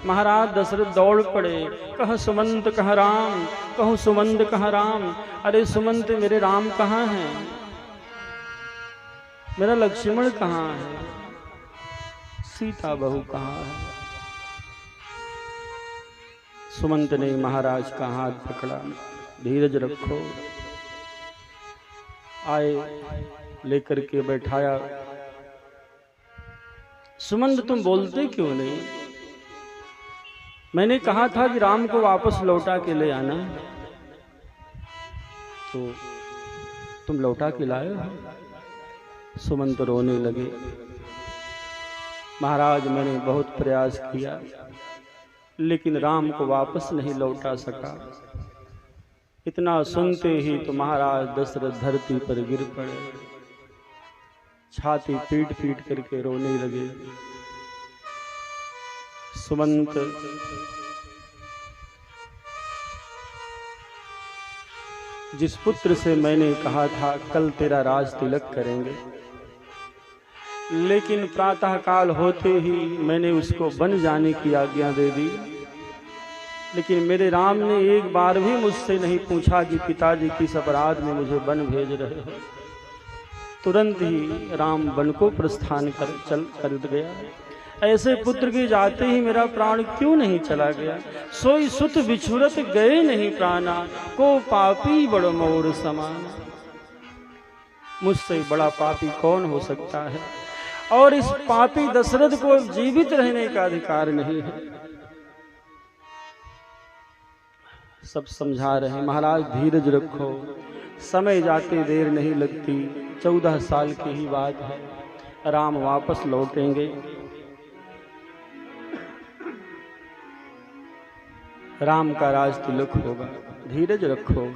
महाराज दशरथ दौड़ पड़े, कह सुमंत कह राम, कहूँ सुमंत कह राम। अरे सुमंत मेरे राम कहाँ हैं, मेरा लक्ष्मण कहाँ है, सीता बहू कहाँ है। सुमंत ने महाराज का हाथ पकड़ा, धीरज रखो, आए लेकर के बैठाया। सुमंत तुम बोलते क्यों नहीं, मैंने कहा था कि राम को वापस लौटा के ले आना, तो तुम लौटा के लाए हो। सुमंत रोने लगे, महाराज मैंने बहुत प्रयास किया लेकिन राम को वापस नहीं लौटा सका। इतना सुनते ही तो महाराज दशरथ धरती पर गिर पड़े, छाती पीट पीट करके रोने लगे। सुमंत जिस पुत्र से मैंने कहा था कल तेरा राज तिलक करेंगे, लेकिन प्रातः काल होते ही मैंने उसको बन जाने की आज्ञा दे दी, लेकिन मेरे राम ने एक बार भी मुझसे नहीं पूछा कि पिताजी किस अपराध में मुझे वन भेज रहे हो। तुरंत ही राम वन को प्रस्थान कर गया। ऐसे पुत्र के जाते ही मेरा प्राण क्यों नहीं चला गया। सोई सुत बिछुरत गए नहीं प्राणा, को पापी बड़ मोर समान। मुझसे बड़ा पापी कौन हो सकता है, और इस पापी दशरथ को जीवित रहने का अधिकार नहीं है। सब समझा रहे हैं, महाराज धीरज रखो, समय जाते देर नहीं लगती, 14 साल की ही बात है, राम वापस लौटेंगे। राम का राज तिलक होगा, धीरज रखो।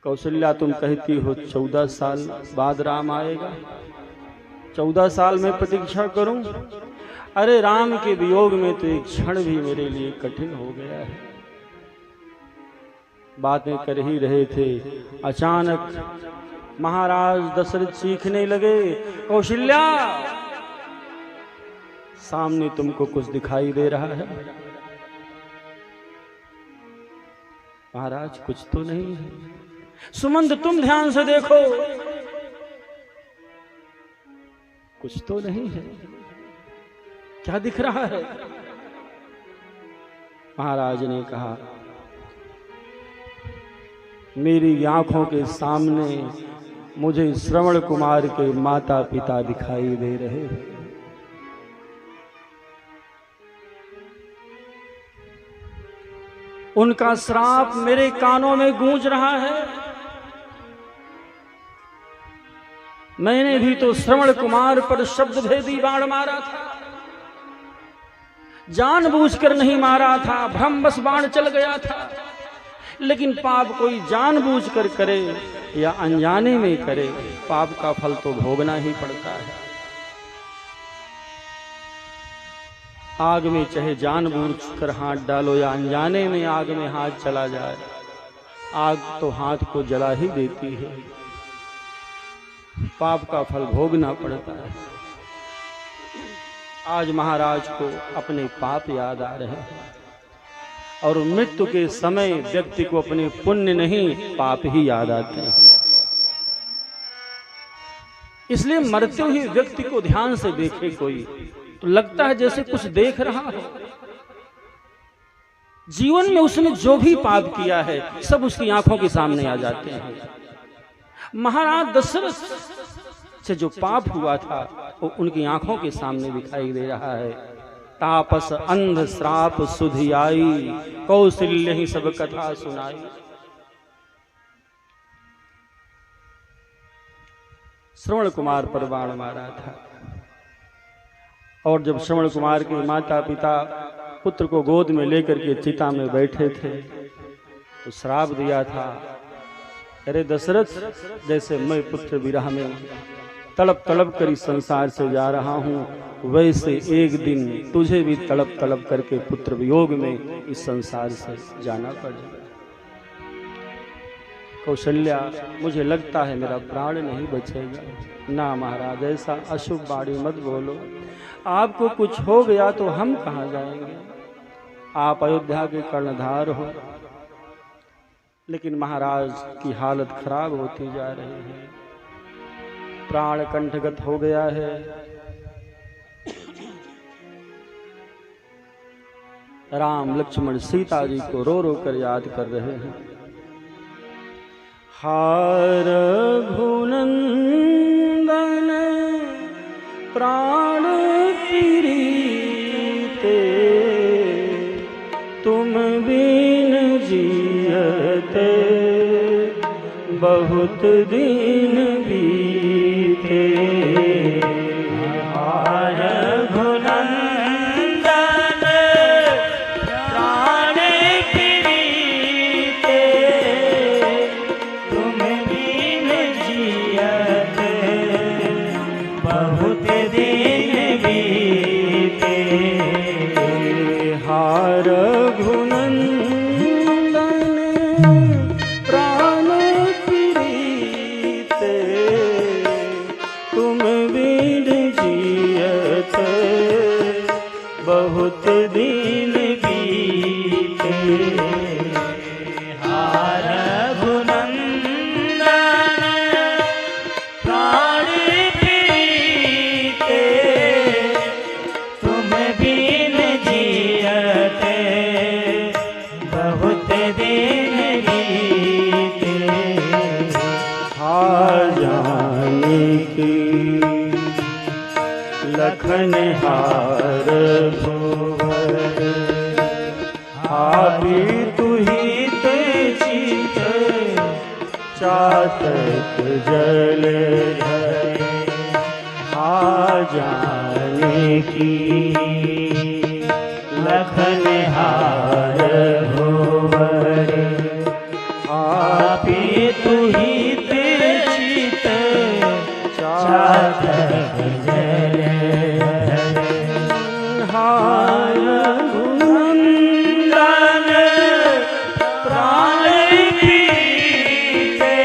कौशल्या तुम कहती हो 14 साल बाद राम आएगा, 14 साल में प्रतीक्षा करूं? अरे राम के वियोग में तो एक क्षण भी मेरे लिए कठिन हो गया है। बातें कर ही रहे थे, अचानक महाराज दशरथ चीखने लगे, कौशल्या सामने तुमको कुछ दिखाई दे रहा है? महाराज कुछ तो नहीं है। सुमंत तुम ध्यान से देखो, कुछ तो नहीं है, क्या दिख रहा है? महाराज ने कहा, मेरी आंखों के सामने मुझे श्रवण कुमार के माता पिता दिखाई दे रहे हैं। उनका श्राप मेरे कानों में गूंज रहा है। मैंने भी तो श्रवण कुमार पर शब्द भेदी बाण मारा था, जानबूझकर नहीं मारा था, भ्रमवश बाण चल गया था। लेकिन पाप कोई जानबूझकर करे या अनजाने में करे, पाप का फल तो भोगना ही पड़ता है। आग में चाहे जानबूझकर हाथ डालो या अनजाने में आग में हाथ चला जाए, आग तो हाथ को जला ही देती है, पाप का फल भोगना पड़ता है। आज महाराज को अपने पाप याद आ रहे हैं, और मृत्यु के समय व्यक्ति को अपने पुण्य नहीं पाप ही याद आते हैं। इसलिए मरते हुए व्यक्ति को ध्यान से देखे कोई तो लगता है जैसे कुछ देख रहा हो। जीवन में उसने जो भी पाप किया है सब उसकी आंखों के सामने आ जाते हैं। महाराज दशरथ से जो पाप हुआ था वो उनकी आंखों के सामने दिखाई दे रहा है। तापस अंध श्राप सुधि आई, कौशल्य ही सब कथा सुनाई। श्रवण कुमार पर बाण मारा था, और जब श्रवण कुमार के माता पिता पुत्र को गोद में लेकर के चिता में बैठे थे तो श्राप दिया था, अरे दशरथ, जैसे मैं पुत्र विरह में तड़प तड़प कर इस संसार से जा रहा हूँ, वैसे एक दिन तुझे भी तड़प तड़प करके पुत्र वियोग में इस संसार से जाना पड़ेगा। कौशल्या, मुझे लगता है मेरा प्राण नहीं बचेगा। ना महाराज, ऐसा अशुभ बाणी मत बोलो। आपको कुछ हो गया तो हम कहाँ जाएंगे? आप अयोध्या के कर्णधार हो, लेकिन महाराज की हालत खराब होती जा रही है, प्राण कंठगत हो गया है। राम लक्ष्मण सीता जी को रो रो कर याद कर रहे हैं। हार भुनंदन प्राण प्रीते, तुम बिन जियते बहुत दिन बीते। हार भुनंदन प्राण प्रीते, तुम बिन जियते बहुत दिन बीते। हार भुनंदन प्राण प्रीते, तुम बिन जियते बहुत दिन बीते। हार भुनंदन प्राण प्रीते, तुम बिन जियते बहुत दिन बीते। हार जानकी लखन हार भुवर, आपी तुही ते चित चातक जल धरे। हार जानकी लखन हार भुवर, आपी तुही ते चित चातक जल धरे। हार भुनंदन प्राण प्रीते,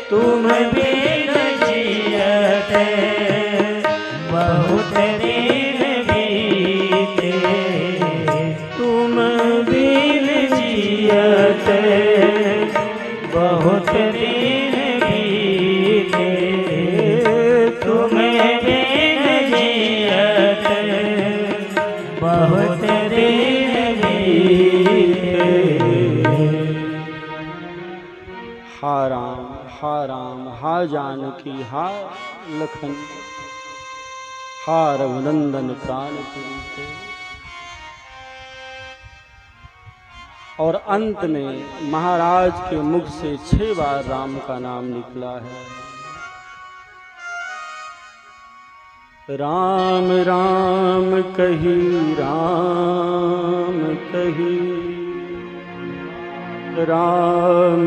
तुम बिन जियते बहुत दिन बीते। तुम बिन जियते बहुत दिन बीते। तुम बिन जियते बहुत दिन बीते। हा राम हा जानकी हा लखन, हा रघुनंदन प्राण प्रीते। और अंत में महाराज के मुख से 6 बार राम का नाम निकला है। राम राम कही, राम कही, राम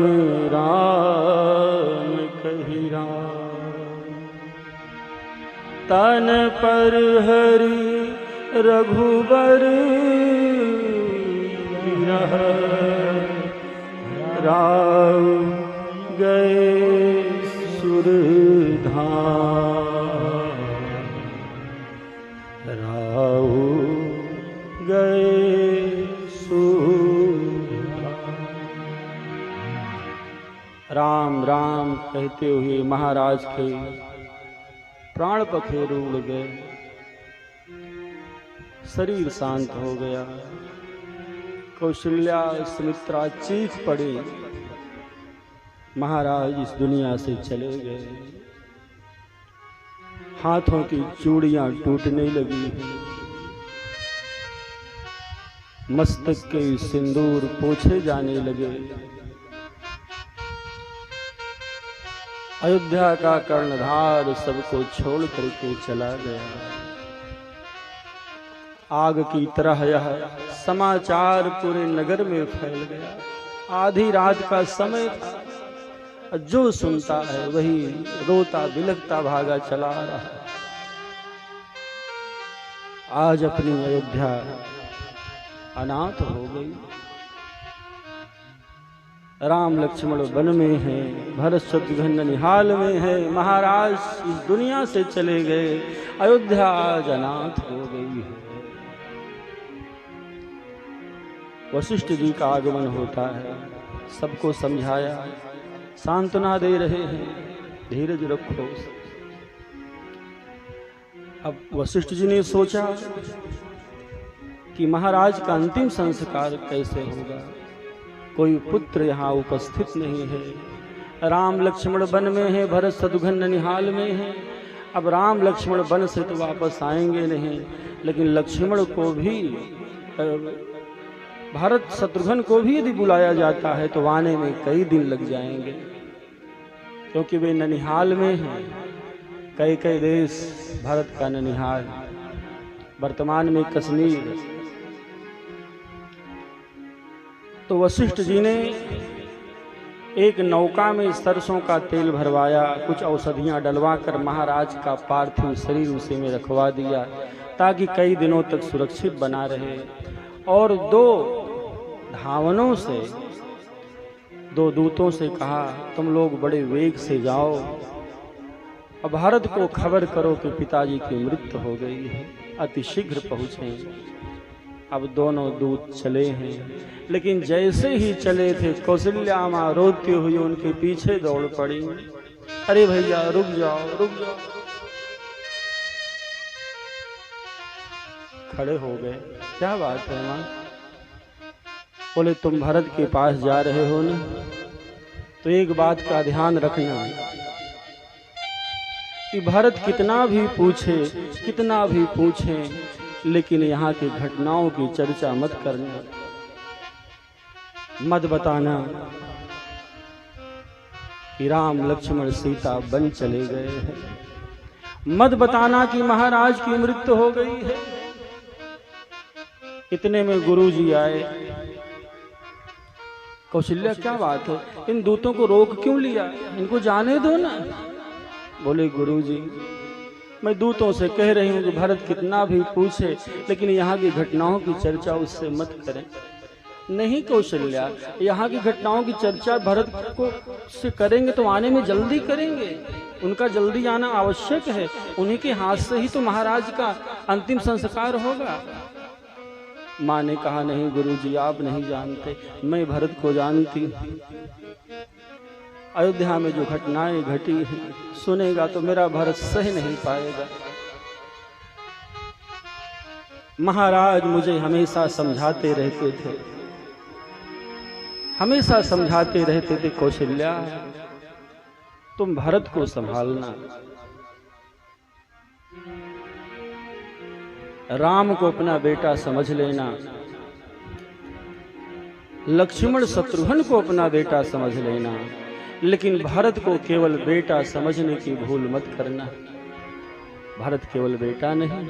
राम कही राम। तन पर हरि रघुबर विरह, राव गए सुरधाम। राव गए सुरधाम। राम राम कहते हुए महाराज के प्राण पखेरु उड़ गए, शरीर शांत हो गया। कौशल्या सुमित्रा चीख पड़ी, महाराज इस दुनिया से चले गए। हाथों की चूड़ियां टूटने लगी हैं, मस्तक के सिंदूर पोछे जाने लगे। अयोध्या का कर्णधार सबको छोड़ करके चला गया। आग की तरह यह समाचार पूरे नगर में फैल गया। आधी रात का समय था, जो सुनता है वही रोता बिलखता भागा चला रहा है। आज अपनी अयोध्या अनाथ हो गई। राम लक्ष्मण वन में हैं, भरत शत्रुघ्न ननिहाल में है। महाराज इस दुनिया से चले गए, अयोध्या आज अनाथ हो गई है। वशिष्ठ जी का आगमन होता है, सबको समझाया, सांत्वना दे रहे हैं, धीरज रखो। अब वशिष्ठ जी ने सोचा कि महाराज का अंतिम संस्कार कैसे होगा। कोई पुत्र यहाँ उपस्थित नहीं है। राम लक्ष्मण वन में है, भरत शत्रुघ्न ननिहाल में है। अब राम लक्ष्मण वन से तो वापस आएंगे नहीं, लेकिन लक्ष्मण को भी, भरत शत्रुघ्न को भी यदि बुलाया जाता है तो आने में कई दिन लग जाएंगे, क्योंकि वे ननिहाल में हैं। कई देश भारत का ननिहाल, वर्तमान में कश्मीर। तो वशिष्ठ जी ने एक नौका में सरसों का तेल भरवाया, कुछ औषधियां डलवा कर महाराज का पार्थिव शरीर उसी में रखवा दिया, ताकि कई दिनों तक सुरक्षित बना रहे। और 2 धावनों से, 2 दूतों से कहा, तुम लोग बड़े वेग से जाओ, अब भारत को खबर करो कि पिताजी की मृत्यु हो गई है, अति शीघ्र पहुँचें। अब दोनों दूत चले हैं, लेकिन जैसे ही चले थे कौशल्या माँ रोती हुई उनके पीछे दौड़ पड़ी। अरे भैया रुक जाओ, रुक जाओ। खड़े हो गए, क्या बात है माँ? बोले तुम भरत के पास जा रहे हो ना, तो एक बात का ध्यान रखना कि भरत कितना भी पूछे, लेकिन यहाँ की घटनाओं की चर्चा मत करना, मत बताना कि राम लक्ष्मण सीता वन चले गए हैं, मत बताना कि महाराज की मृत्यु हो गई है। इतने में गुरुजी आए। कौशल्या क्या बात है, इन दूतों को रोक क्यों लिया, इनको जाने दो ना। बोले गुरुजी, मैं दूतों से कह रही हूँ कि भरत कितना भी पूछे, लेकिन यहाँ की घटनाओं की चर्चा उससे मत करें। नहीं कौशल्या, यहाँ की घटनाओं की चर्चा भरत को से करेंगे तो आने में जल्दी करेंगे, उनका जल्दी आना आवश्यक है। उन्हीं के हाथ से ही तो महाराज का अंतिम संस्कार होगा। माँ ने कहा, नहीं गुरुजी, आप नहीं जानते, मैं भरत को जानती। अयोध्या में जो घटनाएं घटी हैं, सुनेगा तो मेरा भरत सह नहीं पाएगा। महाराज मुझे हमेशा समझाते रहते थे, कौशल्या तुम भरत को संभालना, राम को अपना बेटा समझ लेना, लक्ष्मण शत्रुघ्न को अपना बेटा समझ लेना, लेकिन भरत को केवल बेटा समझने की भूल मत करना। भरत केवल बेटा नहीं,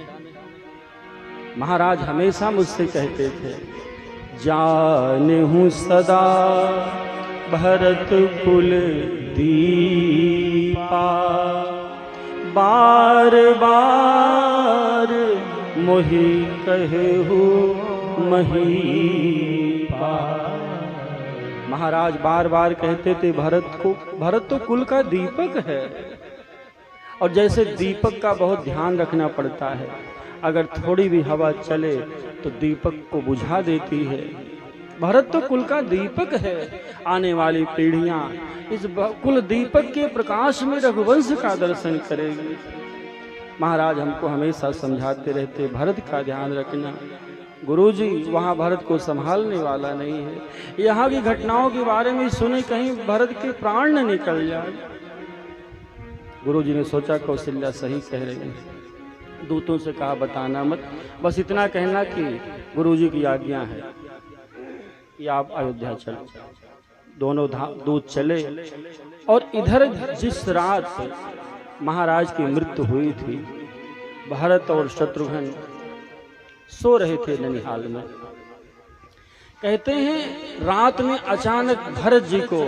महाराज हमेशा मुझसे कहते थे, जानहूं सदा भरत कुल दीपा, बार बार मोहि कहेहु महीपा। महाराज बार बार कहते थे भरत तो कुल का दीपक है, और जैसे दीपक का बहुत ध्यान रखना पड़ता है, अगर थोड़ी भी हवा चले तो दीपक को बुझा देती है। भरत तो कुल का दीपक है, आने वाली पीढ़ियां इस कुल दीपक के प्रकाश में रघुवंश का दर्शन करेगी। महाराज हमको हमेशा समझाते रहते, भरत का ध्यान रखना। गुरुजी वहाँ भरत को संभालने वाला नहीं है, यहाँ की घटनाओं के बारे में सुने कहीं भरत के प्राण न निकल जाए। गुरुजी ने सोचा कौशल्या सही कह रही है। दूतों से कहा बताना मत, बस इतना कहना कि गुरुजी की आज्ञा है कि आप अयोध्या चलो। दोनों दूत चले, और इधर जिस रात महाराज की मृत्यु हुई थी, भरत और शत्रुघ्न सो रहे थे ननिहाल में। कहते हैं रात में अचानक भरत जी को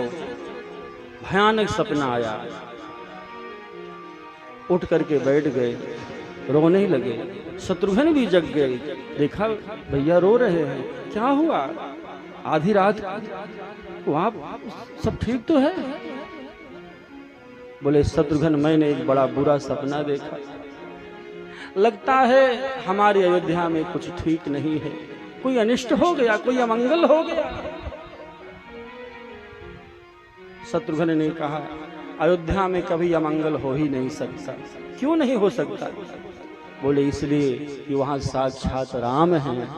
भयानक सपना आया, उठ करके बैठ गए, रोने लगे। शत्रुघ्न भी जग गए, देखा भैया रो रहे हैं, क्या हुआ? आधी रात वहां सब ठीक तो है? बोले शत्रुघ्न, मैंने एक बड़ा बुरा सपना देखा, लगता है हमारी अयोध्या में कुछ ठीक नहीं है, कोई अनिष्ट हो गया, कोई अमंगल हो गया। शत्रुघ्न ने कहा, अयोध्या में कभी अमंगल हो ही नहीं सकता। क्यों नहीं हो सकता? बोले इसलिए कि वहां साक्षात राम हैं।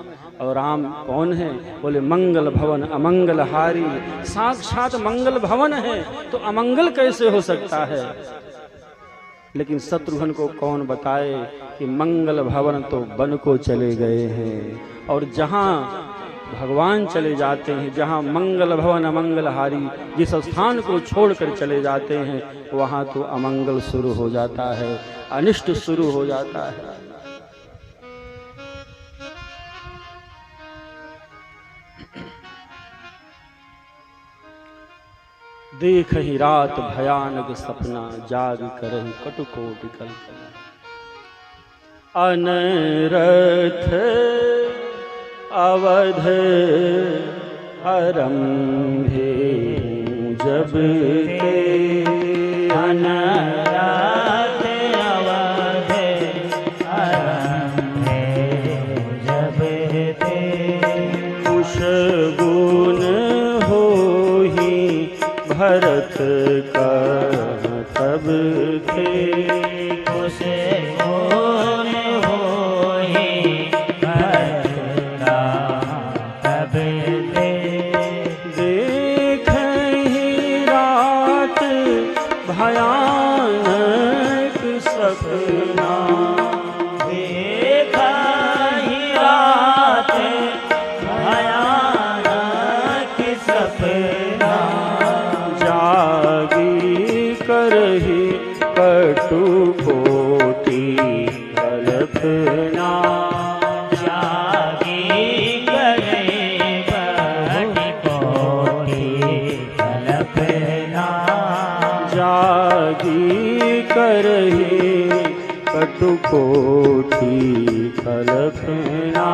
और राम कौन है? बोले मंगल भवन अमंगल हारी। साक्षात मंगल भवन है तो अमंगल कैसे हो सकता है? लेकिन शत्रुघ्न को कौन बताए कि मंगल भवन तो बन को चले गए हैं, और जहां भगवान चले जाते हैं, जहां मंगल भवन अमंगल हारी, जिस स्थान को छोड़कर चले जाते हैं वहां तो अमंगल शुरू हो जाता है, अनिष्ट शुरू हो जाता है। देख ही रात भयानक सपना, जाग करहि कटुकोटि कल्पना। अनरथ अवध आरंभे जब ते, अनरथ अवध आरंभे जब ते, कुश गुण होहि भरत का तब थे। कुश गुण होहि भरत का तब थे। देखहि रात भयानक सपना, देखहि रात भयानक सपना, जागी करहि कटुकोटि कल्पना। जागी करहि कटुकोटि कल्पना, जागी करहि कटुकोटि कल्पना।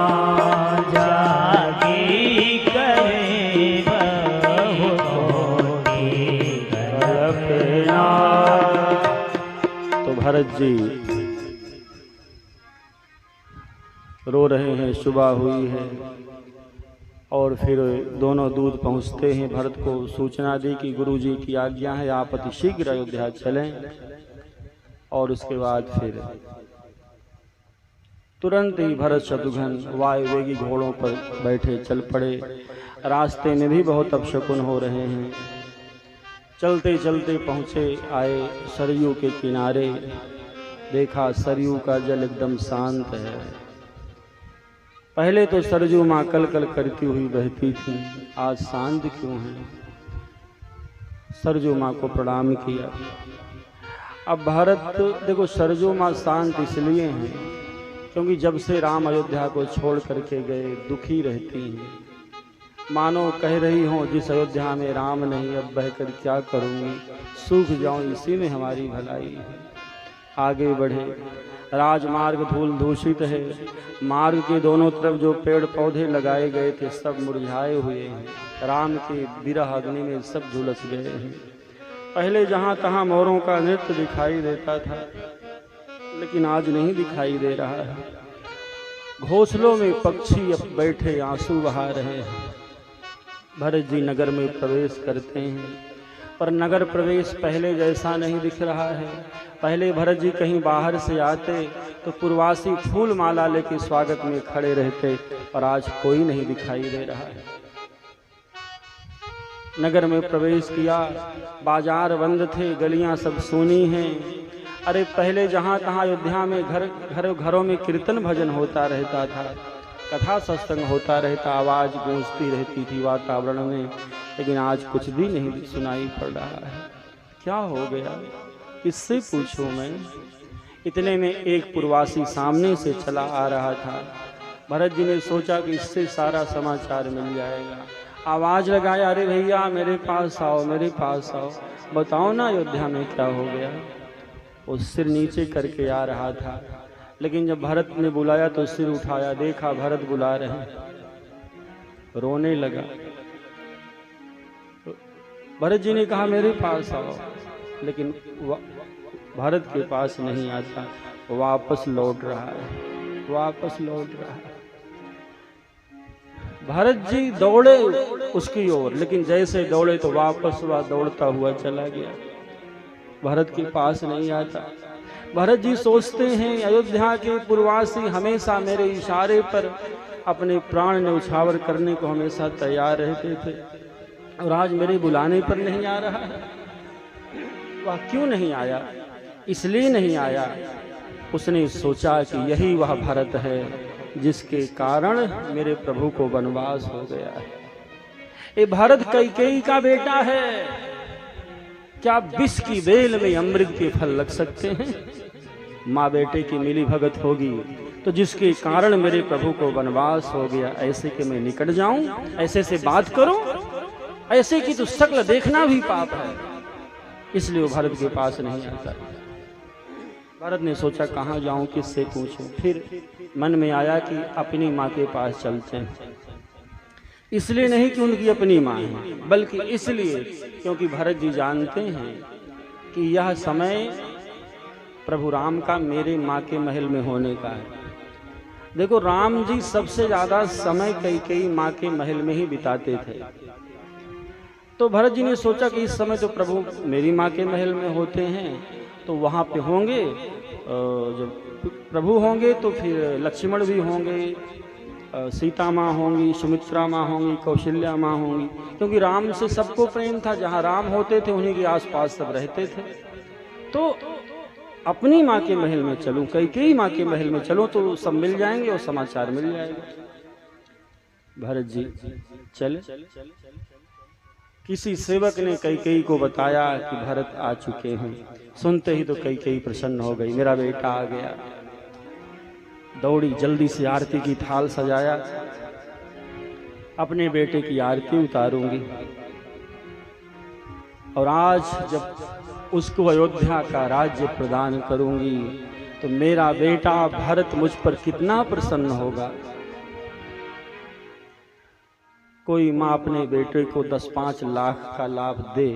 जागी करहि बहुकोटि कल्पना। तो भरत जी रो रहे हैं, सुबह हुई है, और फिर दोनों दूत पहुंचते हैं, भरत को सूचना दी कि गुरुजी की आज्ञा है, आप अति शीघ्र अयोध्या चलें। और उसके बाद फिर तुरंत ही भरत शत्रुघ्न वायुवेगी घोड़ों पर बैठे चल पड़े। रास्ते में भी बहुत अपशकुन हो रहे हैं। चलते चलते पहुँचे आए सरयू के किनारे, देखा सरयू का जल एकदम शांत है। पहले तो सरयू माँ कल कल करती हुई बहती थी, आज शांत क्यों है? सरयू माँ को प्रणाम किया। अब भारत देखो, सरयू माँ शांत इसलिए हैं क्योंकि जब से राम अयोध्या को छोड़ करके गए दुखी रहती हैं। मानो कह रही हों, जिस अयोध्या में राम नहीं अब बहकर क्या करूँगी, सूख जाऊं इसी में हमारी भलाई है। आगे बढ़े, राजमार्ग धूल दूषित है, मार्ग के दोनों तरफ जो पेड़ पौधे लगाए गए थे सब मुरझाए हुए हैं, राम के विरह अग्नि में सब झुलस गए हैं। पहले जहाँ तहाँ मोरों का नृत्य दिखाई देता था, लेकिन आज नहीं दिखाई दे रहा है। घोंसलों में पक्षी अब बैठे आंसू बहा रहे हैं। भरत जी नगर में प्रवेश करते हैं, पर नगर प्रवेश पहले जैसा नहीं दिख रहा है। पहले भरत जी कहीं बाहर से आते तो पूर्वासी फूल माला लेके स्वागत में खड़े रहते, और आज कोई नहीं दिखाई दे रहा है। नगर में प्रवेश किया, बाजार बंद थे, गलियां सब सूनी हैं। अरे पहले जहाँ तहाँ अयोध्या में घरों में कीर्तन भजन होता रहता था, कथा सत्संग होता रहता, आवाज़ गूंजती रहती थी वातावरण में, लेकिन आज कुछ भी नहीं सुनाई पड़ रहा है। क्या हो गया, किससे पूछूं मैं? इतने में एक पूर्वासी सामने से चला आ रहा था। भरत जी ने सोचा कि इससे सारा समाचार मिल जाएगा। आवाज़ लगाया, अरे भैया मेरे पास आओ, मेरे पास आओ, बताओ ना अयोध्या में क्या हो गया। वो सिर नीचे करके आ रहा था, लेकिन जब भरत ने बुलाया तो सिर उठाया, देखा भरत बुला रहे हैं, रोने लगा। भरत जी ने कहा मेरे पास आओ, लेकिन भारत के पास नहीं आता, वापस लौट रहा है, वापस लौट रहा है। भरत जी दौड़े उसकी ओर, लेकिन जैसे दौड़े तो वापस वह दौड़ता हुआ चला गया, भरत के पास नहीं आता। भरत जी सोचते हैं अयोध्या के पूर्ववासी हमेशा मेरे इशारे पर अपने प्राण न्यौछावर करने को हमेशा तैयार रहते थे, और आज मेरे बुलाने पर नहीं आ रहा है। वह क्यों नहीं आया? इसलिए नहीं आया, उसने सोचा कि यही वह भरत है जिसके कारण मेरे प्रभु को वनवास हो गया है। ये भरत कैकेयी का बेटा है, क्या विष की बेल में अमृत के फल लग सकते हैं? माँ बेटे की मिली भगत होगी तो जिसके कारण मेरे प्रभु को वनवास हो गया, ऐसे कि मैं निकट जाऊं, ऐसे से बात करूं, ऐसे की तो शक्ल देखना भी पाप है। इसलिए वो भारत के पास नहीं आता। भारत ने सोचा कहाँ जाऊं, किससे पूछूं। फिर मन में आया कि अपनी माँ के पास चलते हैं। इसलिए नहीं कि उनकी अपनी माँ है, बल्कि इसलिए क्योंकि भरत जी जानते हैं कि यह समय प्रभु राम का मेरे माँ के महल में होने का है। देखो, राम जी सबसे ज्यादा समय कैकेयी माँ के महल में ही बिताते थे। तो भरत जी ने सोचा कि इस समय तो प्रभु मेरी माँ के महल में होते हैं, तो वहाँ पे होंगे, जब प्रभु होंगे तो फिर लक्ष्मण भी होंगे, सीता माँ होंगी, सुमित्रा माँ होंगी, कौशल्या माँ होंगी, क्योंकि राम से सबको प्रेम था। जहाँ राम होते थे उन्हीं के आसपास सब रहते थे। तो अपनी माँ के महल में चलूं, कैकेयी माँ के महल में चलूं तो सब मिल जाएंगे और समाचार मिल जाएगा। भरत जी चले। किसी सेवक ने कैकेयी को बताया कि भरत आ चुके हैं। सुनते ही तो कैकेयी प्रसन्न हो गई, मेरा बेटा आ गया। दौड़ी, जल्दी से आरती की थाल सजाया, अपने बेटे की आरती उतारूंगी, और आज जब उसको अयोध्या का राज्य प्रदान करूंगी तो मेरा बेटा भरत मुझ पर कितना प्रसन्न होगा। कोई माँ अपने बेटे को 10-5 लाख का लाभ दे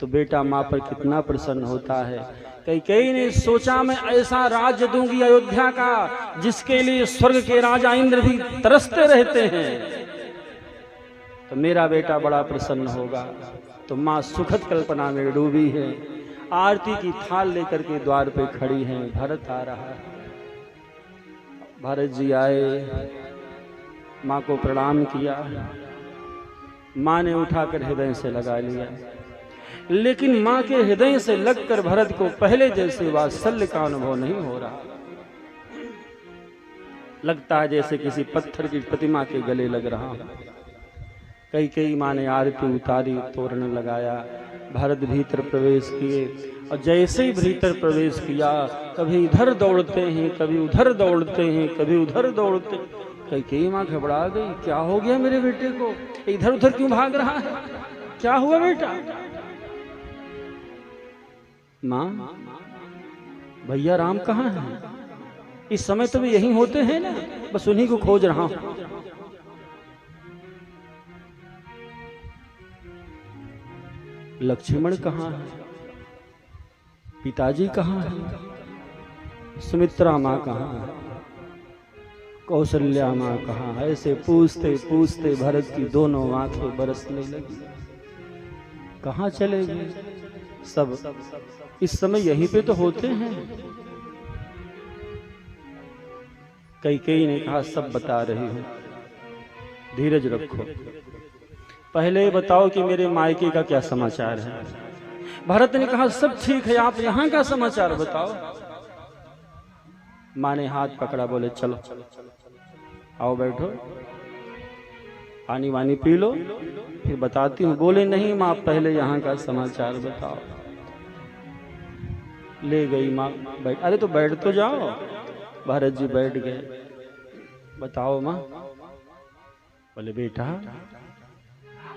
तो बेटा माँ पर कितना प्रसन्न होता है। कैकेयी ने सोचा मैं ऐसा राज्य दूंगी अयोध्या का जिसके लिए स्वर्ग के राजा इंद्र भी तरसते रहते हैं, तो मेरा बेटा बड़ा प्रसन्न होगा। तो माँ सुखद कल्पना में डूबी है, आरती की थाल लेकर के द्वार पे खड़ी हैं। भरत आ रहा है। भरत जी आए, माँ को प्रणाम किया, माँ ने उठाकर हृदय से लगा लिया, लेकिन माँ के हृदय से लगकर भरत को पहले जैसे वात्सल्य का अनुभव नहीं हो रहा। लगता है जैसे किसी पत्थर की प्रतिमा के गले लग रहा हो। कैकेयी माँ ने आरती उतारी, तोरण लगाया, भरत भीतर प्रवेश किए, और जैसे ही भीतर प्रवेश किया कभी इधर दौड़ते हैं, कभी उधर दौड़ते हैं, कभी उधर दौड़ते। कैकेयी माँ घबरा गई, क्या हो गया मेरे बेटे को, इधर उधर क्यों भाग रहा है, क्या हुआ बेटा? माँ, भैया राम कहाँ है? इस समय तो वे यहीं होते हैं ना, बस उन्हीं को खोज रहा हूं। लक्ष्मण कहाँ है? पिताजी कहाँ है? सुमित्रा माँ कहाँ है? कौशल्या माँ कहाँ है? ऐसे पूछते पूछते भरत की दोनों आंखें बरसने लगी। कहाँ चले गए सब? इस समय यहीं पे तो होते हैं। कैकेयी ने कहा सब बता रही हूं, धीरज रखो, पहले बताओ कि मेरे मायके का क्या समाचार है। भरत ने कहा सब ठीक है, आप यहाँ का समाचार बताओ। माँ ने हाथ पकड़ा, बोले चलो आओ बैठो, पानी वानी पी लो, फिर बताती हूँ। बोले नहीं माँ, पहले यहाँ का समाचार बताओ। ले गई माँ, बैठ। अरे तो बैठ तो जाओ। भरत जी बैठ गए। बताओ माँ। बोले बेटा,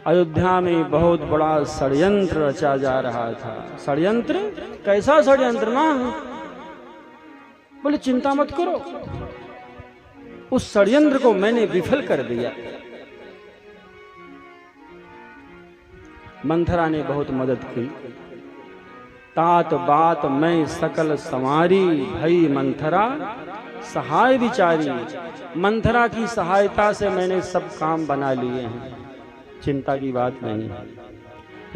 अयोध्या में बहुत बड़ा षड्यंत्र रचा जा रहा था। षड्यंत्र? कैसा षड्यंत्र माँ? बोले चिंता मत करो, उस षड्यंत्र को मैंने विफल कर दिया। मंथरा ने बहुत मदद की। तात बात मैं सकल संवारी, भई मंथरा सहाय विचारी। मंथरा की सहायता से मैंने सब काम बना लिए हैं, चिंता की बात नहीं।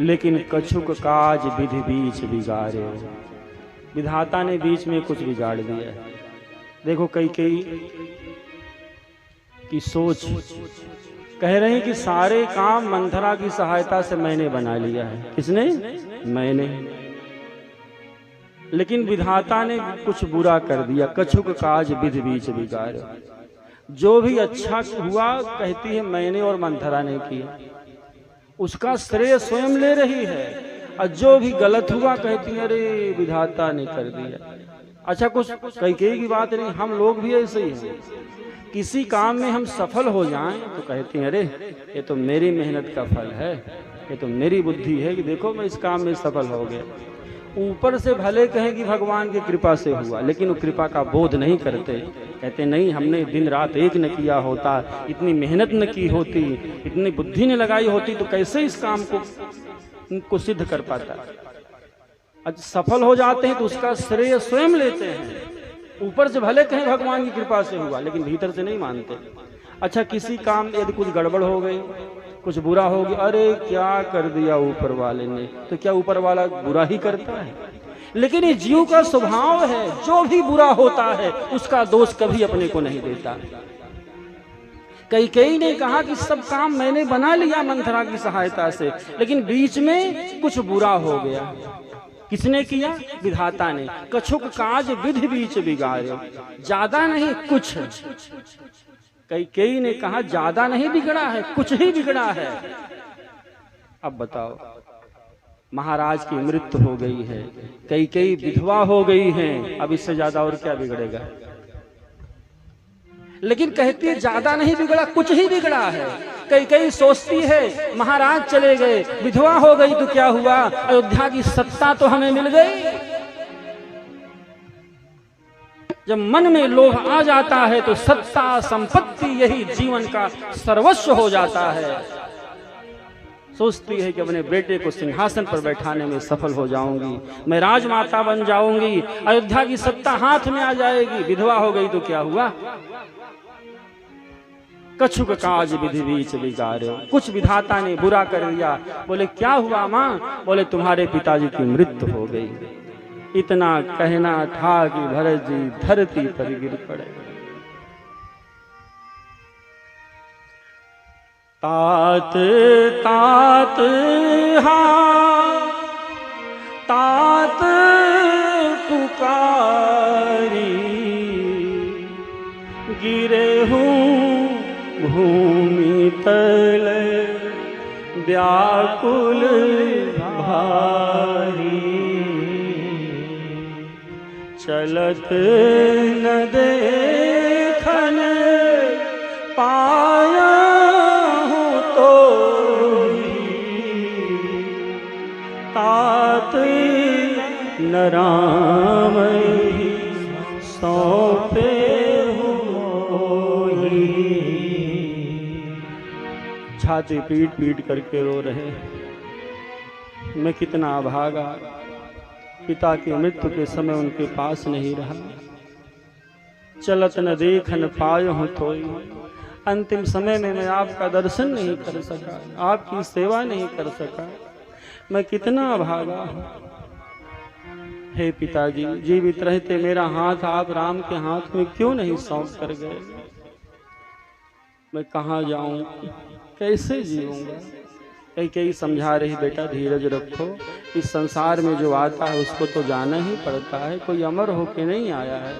लेकिन कछुक काज विधि बीच बिगाड़े, विधाता ने बीच में कुछ बिगाड़ दिया। देखो कैकेयी की सोच, कह रहे हैं कि सारे काम मंथरा की सहायता से मैंने बना लिया है। किसने? मैंने। लेकिन विधाता ने कुछ बुरा कर दिया। कछुक काज विधि बीच बिगाड़, जो भी अच्छा हुआ कहती है मैंने और मंथरा ने किया, उसका श्रेय स्वयं ले रही है। और जो भी गलत हुआ कहती है अरे विधाता ने कर दिया। अच्छा, कुछ कैकेयी की बात नहीं, हम लोग भी ऐसे ही हैं। किसी काम में हम सफल हो जाएं तो कहते हैं अरे ये तो मेरी मेहनत का फल है, ये तो मेरी बुद्धि है कि देखो मैं इस काम में सफल हो गया। ऊपर से भले कहें कि भगवान की कृपा से हुआ, लेकिन वो कृपा का बोध नहीं करते। कहते नहीं, हमने दिन रात एक न किया होता, इतनी मेहनत न की होती, इतनी बुद्धि न लगाई होती तो कैसे इस काम को सिद्ध कर पाता। आज सफल हो जाते हैं तो उसका श्रेय स्वयं लेते हैं। ऊपर से भले कहें भगवान की कृपा से हुआ, लेकिन भीतर से नहीं मानते। अच्छा, किसी काम में यदि कुछ गड़बड़ हो गई, कुछ बुरा हो गया, अरे क्या कर दिया ऊपर वाले ने, तो क्या ऊपर वाला बुरा ही करता है? लेकिन ये जीव का स्वभाव है, जो भी बुरा होता है उसका दोष कभी अपने को नहीं देता। कैकेयी ने कहा कि सब काम मैंने बना लिया मंथरा की सहायता से, लेकिन बीच में कुछ बुरा हो गया। किसने किया? विधाता ने। कछुक काज विधि बीच बिगाड़े, ज्यादा नहीं कुछ। कैकेयी ने कहा ज्यादा नहीं बिगड़ा है, कुछ ही बिगड़ा है। अब बताओ, महाराज की मृत्यु हो गई है, कैकेयी विधवा हो गई है, अब इससे ज्यादा और क्या बिगड़ेगा? लेकिन कहती है ज्यादा नहीं बिगड़ा, कुछ ही बिगड़ा है। कैकेयी सोचती है महाराज चले गए, विधवा हो गई तो क्या हुआ, अयोध्या की सत्ता तो हमें मिल गई। जब मन में लोभ आ जाता है तो सत्ता संपत्ति यही जीवन का सर्वस्व हो जाता है। सोचती है कि अपने बेटे को सिंहासन पर बैठाने में सफल हो जाऊंगी, मैं राजमाता बन जाऊंगी, अयोध्या की सत्ता हाथ में आ जाएगी। विधवा हो गई तो क्या हुआ? कछुक काज विधि बीच बिगाड़े, कुछ विधाता ने बुरा कर दिया। बोले क्या हुआ माँ? बोले तुम्हारे पिताजी की मृत्यु हो गई। इतना कहना था कि भरत जी धरती पर गिर पड़े। तात तात हाँ तात पुकारी, गिरे हूँ भूमि तल व्याकुल भारी। चलत न देखन पाया हूँ तो तात न राम सौंपे छाती पीट पीट करके रो रहे, मैं कितना अभागा, पिता की मृत्यु के समय उनके पास नहीं रहा। चलत न देखन पायो हूँ तो अंतिम समय में मैं आपका दर्शन नहीं कर सका, आपकी सेवा नहीं कर सका, मैं कितना अभागा हूँ। हे पिताजी, जीवित रहते मेरा हाथ आप राम के हाथ में क्यों नहीं सौंप कर गए? मैं कहाँ जाऊं, कैसे जीऊंगा? कैकेयी समझा रही, बेटा धीरज रखो, इस संसार में जो आता है उसको तो जाना ही पड़ता है, कोई अमर होके नहीं आया है,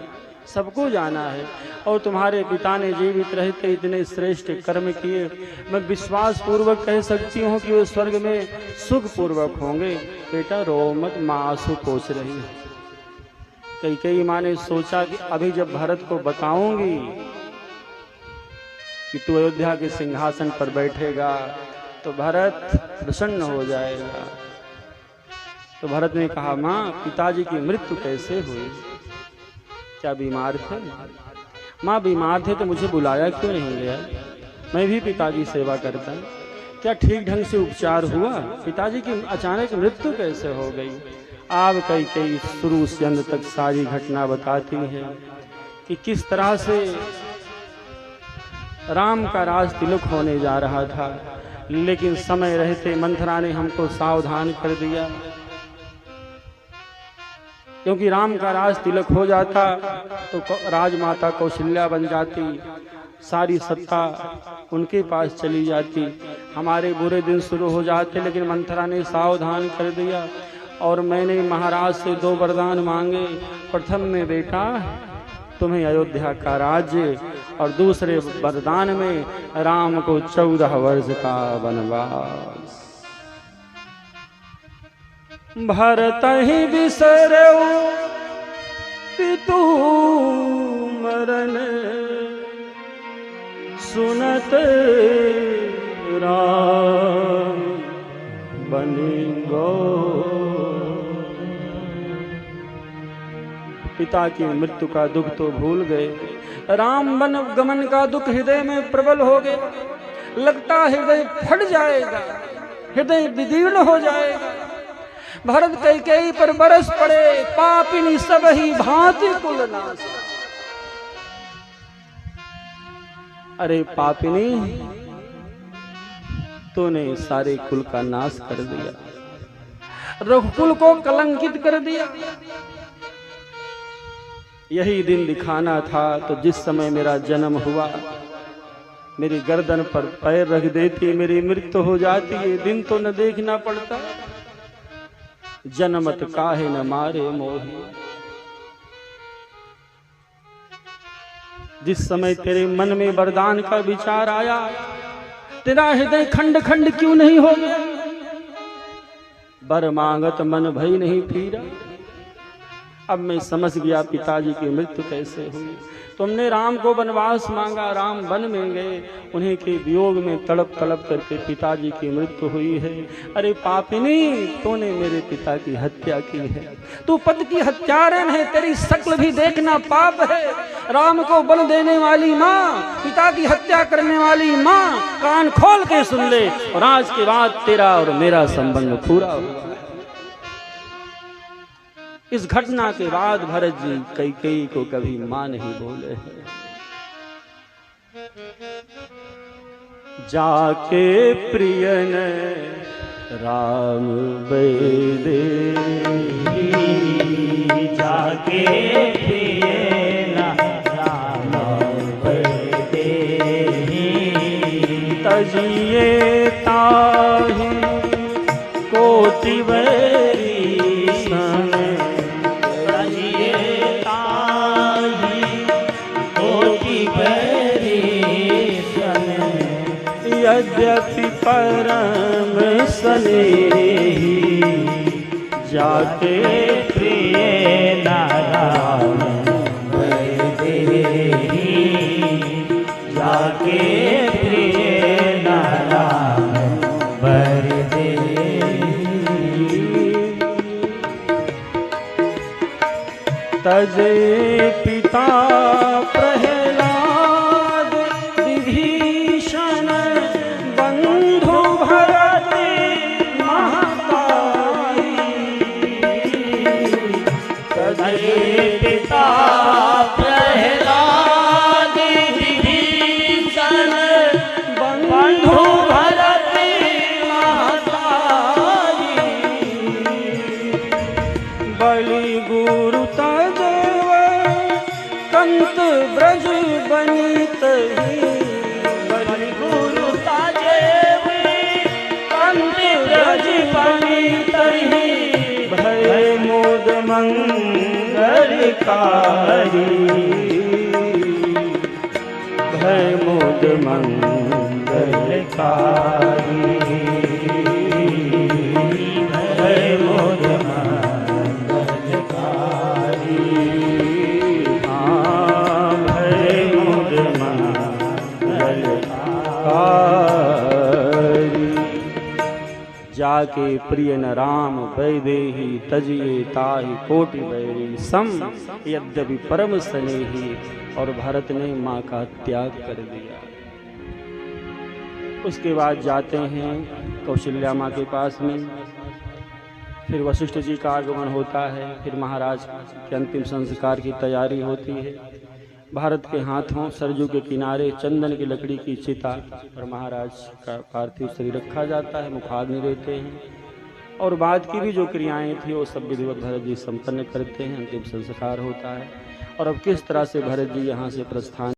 सबको जाना है। और तुम्हारे पिता ने जीवित रहते इतने श्रेष्ठ कर्म किए, मैं विश्वास पूर्वक कह सकती हूँ कि वो स्वर्ग में सुख पूर्वक होंगे। बेटा रो मत, माँ आंसू पोंछ रही है। कैकेयी माँ ने सोचा कि अभी जब भरत को बताऊंगी कि तू अयोध्या के सिंहासन पर बैठेगा तो भरत प्रसन्न हो जाएगा। तो भरत ने कहा माँ पिताजी की मृत्यु कैसे हुई? क्या बीमार थे? माँ बीमार थे तो मुझे बुलाया क्यों नहीं गया? मैं भी पिता की सेवा करता। क्या ठीक ढंग से उपचार हुआ? पिताजी की अचानक मृत्यु कैसे हो गई? आप कई शुरू से अंत तक सारी घटना बताती है कि किस तरह से राम का राज तिलक होने जा रहा था, लेकिन समय रहते मंथरा ने हमको सावधान कर दिया, क्योंकि राम का राज तिलक हो जाता तो राजमाता कौशल्या बन जाती, सारी सत्ता उनके पास चली जाती, हमारे बुरे दिन शुरू हो जाते। लेकिन मंथरा ने सावधान कर दिया और मैंने महाराज से 2 वरदान मांगे। प्रथम में बेटा तुम्हें अयोध्या का राज्य, और दूसरे वरदान में राम को 14 वर्ष का वनवास। भरत ही बिसरऊ पितु मरण, सुनत राम बनि गो। पिता की मृत्यु का दुख तो भूल गए, राम वन गमन का दुख हृदय में प्रबल हो गया। लगता हृदय फट जाएगा, हृदय विदीर्ण हो जाएगा। भरत कैकेयी पर बरस पड़े, पापिनी सब ही भांति कुल नाश। अरे पापिनी, तूने सारे कुल का नाश कर दिया, रघुकुल को कलंकित कर दिया। यही दिन दिखाना था तो जिस समय मेरा जन्म हुआ, मेरी गर्दन पर पैर रख देती, मेरी मृत्यु हो जाती। ये दिन तो न देखना पड़ता। जनमत काहे न मारे मोही, जिस समय तेरे मन में वरदान का विचार आया, तेरा हृदय खंड खंड क्यों नहीं हो गया? बर मांगत मन भई नहीं फिरा। अब मैं समझ गया पिताजी की मृत्यु कैसे हुई। तुमने राम को वनवास मांगा, राम वन में गए, उन्हीं के वियोग में तड़प तड़प करके पिताजी की मृत्यु हुई है। अरे पापिनी, तूने मेरे पिता की हत्या की है, तू पद की हत्यारन है, तेरी शक्ल भी देखना पाप है। राम को बल देने वाली माँ, पिता की हत्या करने वाली माँ, कान खोल के सुन ले, और आज के बाद तेरा और मेरा संबंध पूरा हुआ। इस घटना के बाद भरत जी कैकेयी को कभी मां नहीं बोले हैं। जाके प्रियन राम बैदे, जाके प्रियन राम बैदे, तजिए ताहि कोटि बैरी सन, यद्यपि परम स्नेही, जाके प्रिय नारायण बैदेही, जाके प्रिय नारायण बैदेही। तजे पिता प्रहलाद विभीषण, बंधु भरत महाताई। तजे पिता प्रहलाद विभीषण, बंधु भरत महाताई। बलि गुरु तजेव कंत ब्रज बनित ही, बलि गुरु तजेव कंत ब्रज बनित ही। भय मोद मंगलकारी, भय मोद मंगलकारी, भय मोद जाके प्रिय न राम बैदेही, तजिए ताहि कोटि बैरी सम। यद्यपि परम स्नेही, और भरत ने मां का त्याग कर दिया। उसके बाद जाते हैं कौशल्या माँ के पास में। फिर वशिष्ठ जी का आगमन होता है। फिर महाराज के अंतिम संस्कार की तैयारी होती है। भारत के हाथों सरजू के किनारे चंदन की लकड़ी की चिता पर महाराज का पार्थिव शरीर रखा जाता है, मुखाग्नि देते हैं और बाद की भी जो क्रियाएं थी वो सब विधिवत भरत जी संपन्न करते हैं। अंतिम संस्कार होता है। और अब किस तरह से भरत जी यहाँ से प्रस्थान